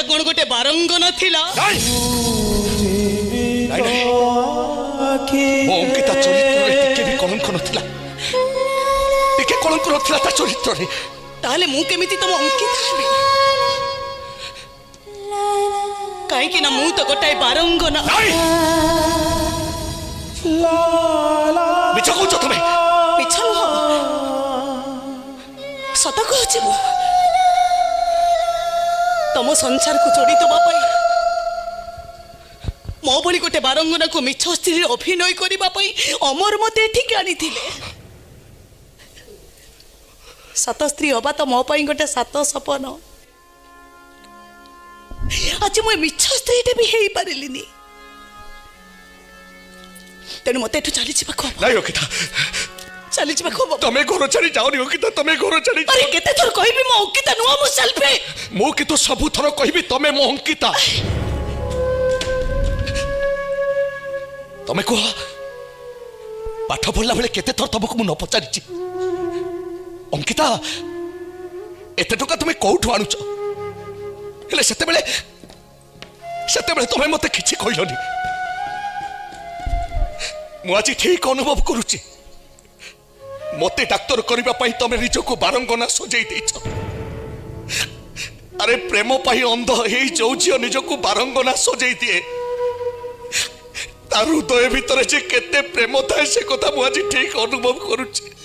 कौन गोटे बारंग नथिला अंकिता चरित्र टिके भी कलंक नथिला टिके कलंक नथिला ता चरित्र रे ताले मु केमिति तुम अंकिता हेबी काहे कि ना मु तो गोटाए बारंग ना मिछ कहछ तमे मिछ नुह सत कहछि मु तम संसार को जोड़ी दबा पाई मो भली गोटे बारंगना को मिछ स्त्री अभिनय करबा पाई अमर मते ठीक आनी थिले सत स्त्री हबा तो मो पाई गोटे सात सपन आज मु मिछ स्त्री भी हेई पारिलिनी तेनु मते एठु चली जिबा को नहीं अंकिता चली जिबा को तमे घर छाड़ी जाओनी अंकिता तमे घर छाड़ी अरे केते थर कहबी मो अंकिता नुआ मु सेल्फे मो कि तो सब थर कहबी तमे मो अंकिता तमे कह पाठ पढ़ला बेले केते थर तमको मु न पचारिछि अंकिता एते टका तमे कोठु आनुछ हेले सेते बेले तमे मते किछि कहलनी मु आज ठीक अनुभव करुछि मते डाक्तर करबा पई तमे निजको बारंगना सजै देछ अरे प्रेम पाई अंध हे जो झियो निजको बारंगना सजै दिए तार हृदय भितर जे केते प्रेम थाए से कथा मु आज ठीक अनुभव करुछि